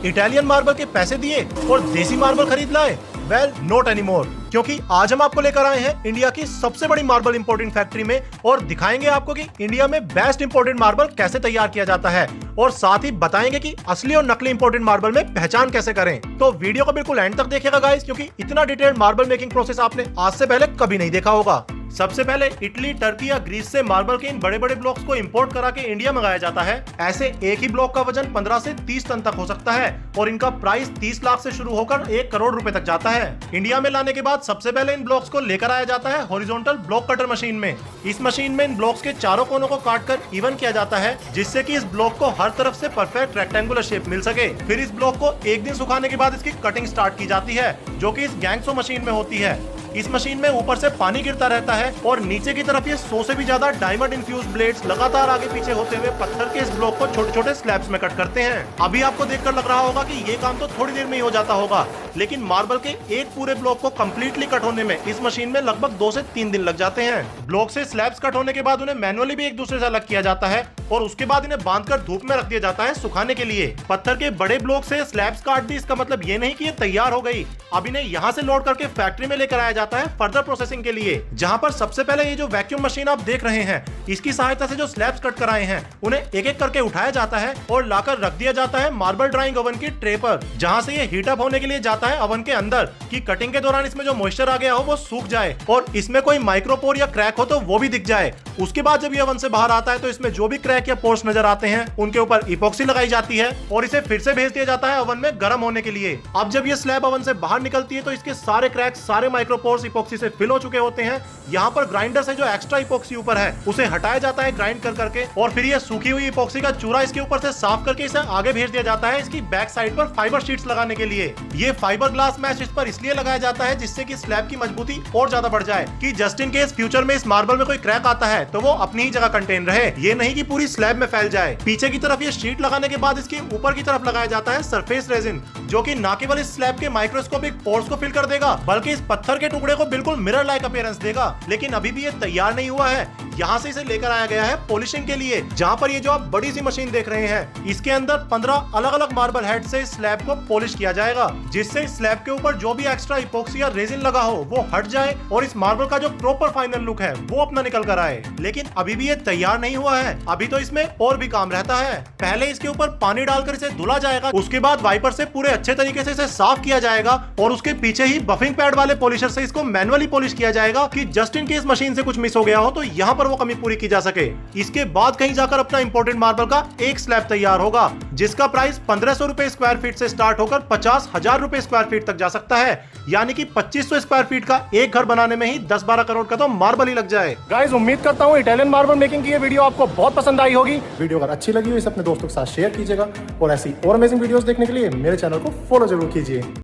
Italian marble के पैसे दिए और देसी मार्बल खरीद लाए? वेल, नॉट एनीमोर, क्योंकि आज हम आपको लेकर आए हैं इंडिया की सबसे बड़ी मार्बल इंपोर्टिंग फैक्ट्री में और दिखाएंगे आपको कि इंडिया में बेस्ट इंपोर्टेड मार्बल कैसे तैयार किया जाता है और साथ ही बताएंगे कि असली और नकली इंपोर्टेड मार्बल में पहचान कैसे करें। तो वीडियो को बिल्कुल एंड तक देखिएगा गाइस, क्योंकि इतना डिटेल्ड मार्बल मेकिंग प्रोसेस आपने आज से पहले कभी नहीं देखा होगा। सबसे पहले इटली, टर्की या ग्रीस से मार्बल के इन बड़े बड़े ब्लॉक्स को इंपोर्ट करा के इंडिया मंगाया जाता है। ऐसे एक ही ब्लॉक का वजन 15 से 30 टन तक हो सकता है और इनका प्राइस 30 लाख से शुरू होकर 1 करोड़ रुपए तक जाता है। इंडिया में लाने के बाद सबसे पहले इन ब्लॉक्स को लेकर आया जाता है हॉरिजॉन्टल ब्लॉक कटर मशीन में। इस मशीन में इन ब्लॉक्स के चारों कोनों को काटकर इवन किया जाता है, जिससे कि इस ब्लॉक को हर तरफ से परफेक्ट रेक्टेंगुलर शेप मिल सके। फिर इस ब्लॉक को एक दिन सुखाने के बाद इसकी कटिंग स्टार्ट की जाती है, जो कि इस गैंगसो मशीन में होती है। इस मशीन में ऊपर से पानी गिरता रहता है और नीचे की तरफ ये 100 से भी ज्यादा डायमंड इन्फ्यूज ब्लेड्स लगातार आगे पीछे होते हुए पत्थर के इस ब्लॉक को छोटे छोटे स्लैब्स में कट करते हैं। अभी आपको देखकर लग रहा होगा कि ये काम तो थोड़ी देर में ही हो जाता होगा, लेकिन मार्बल के एक पूरे ब्लॉक को कम्प्लीटली कट होने में इस मशीन में लगभग 2 से 3 दिन लग जाते हैं। ब्लॉक से स्लैब्स कट होने के बाद उन्हें मैनुअली भी एक दूसरे से अलग किया जाता है और उसके बाद इन्हें बांधकर धूप में रख दिया जाता है सुखाने के लिए। पत्थर के बड़े ब्लॉक से स्लैब्स काट दी, इसका मतलब ये नहीं कि ये तैयार हो गई। अब इन्हें यहाँ से लोड करके फैक्ट्री में लेकर आया जाता है फर्दर प्रोसेसिंग के लिए, जहाँ पर सबसे पहले ये जो वैक्यूम मशीन आप देख रहे हैं, इसकी सहायता से जो स्लैब्स कट कराए हैं उन्हें एक एक करके उठाया जाता है और लाकर रख दिया जाता है मार्बल ड्राइंग ओवन की ट्रे पर, जहाँ से ये हीट अप होने के लिए जाता है ओवन के अंदर कि कटिंग के दौरान इसमें जो मॉइस्चर आ गया हो वो सूख जाए और इसमें कोई माइक्रोपोर या क्रैक हो तो वो भी दिख जाए। उसके बाद जब ये ओवन से बाहर आता है तो इसमें जो भी क्रैक या पोर्स नजर आते हैं उनके ऊपर इपॉक्सी लगाई जाती है और इसे फिर से भेज दिया जाता है ओवन में गर्म होने के लिए। अब जब ये स्लैब ओवन से बाहर निकलती है तो इसके सारे क्रैक, सारे माइक्रोपोर्स इपॉक्सी से फिल हो चुके होते हैं। यहाँ पर ग्राइंडर से जो एक्स्ट्रा इपॉक्सी ऊपर है उसे हटाया जाता है ग्राइंड कर करके और फिर ये सूखी हुई इपॉक्सी का चूरा इसके ऊपर से साफ करके इसे आगे भेज दिया जाता है इसकी बैक साइड पर फाइबर शीट्स लगाने के लिए। ये फाइबर ग्लास मैश इस पर इसलिए लगाया जाता है जिससे कि स्लैब की मजबूती और ज्यादा बढ़ जाए, कि जस्ट इन केस फ्यूचर में इस मार्बल में कोई क्रैक आता है तो वो अपनी ही जगह कंटेन रहे, ये नहीं कि पूरी स्लैब में फैल जाए। पीछे की तरफ ये शीट लगाने के बाद इसके ऊपर की तरफ लगाया जाता है सरफेस रेजिन, जो कि न केवल इस स्लैब के माइक्रोस्कोपिक पोर्स को फिल कर देगा बल्कि इस पत्थर के टुकड़े को बिल्कुल मिरर लाइक अपीयरेंस देगा। लेकिन अभी भी ये तैयार नहीं हुआ है। यहाँ से इसे लेकर आया गया है पॉलिशिंग के लिए, जहाँ पर ये जो आप बड़ी सी मशीन देख रहे हैं इसके अंदर 15 अलग अलग मार्बल हेड से इस स्लैब को पॉलिश किया जाएगा, जिससे इस स्लैब के ऊपर जो भी एक्स्ट्रा इपॉक्सी या रेजिन लगा हो वो हट जाए और इस मार्बल का जो प्रॉपर फाइनल लुक है वो अपना निकल कर आए। लेकिन अभी भी ये तैयार नहीं हुआ है, अभी तो इसमें और भी काम रहता है। पहले इसके ऊपर पानी डालकर इसे धुला जाएगा, उसके बाद वाइपर से पूरे अच्छे तरीके से इसे साफ किया जाएगा और उसके पीछे ही बफिंग पैड वाले पॉलिशर से इसको मैनुअली पॉलिश किया जाएगा कि जस्ट इन केस मशीन से कुछ मिस हो गया हो तो यहाँ पर वो कमी पूरी की जा सके। इसके बाद कहीं जाकर अपना इंपोर्टेड मार्बल का एक स्लैब तैयार होगा, जिसका प्राइस 1500 रुपए स्क्वायर फीट से स्टार्ट होकर 50,000 रुपए स्क्वायर फीट तक जा सकता है, यानी कि 2500 स्क्वायर फीट का एक घर बनाने में ही 10-12 करोड़ का तो मार्बल ही लग जाए। गाइस, उम्मीद करता हूँ इटालियन मार्बल मेकिंग की ये वीडियो आपको बहुत पसंद आई होगी। वीडियो अगर अच्छी लगी हो इसे अपने दोस्तों के साथ शेयर कीजिएगा और ऐसी और अमेजिंग वीडियोस देखने के लिए मेरे चैनल को फॉलो जरूर कीजिए।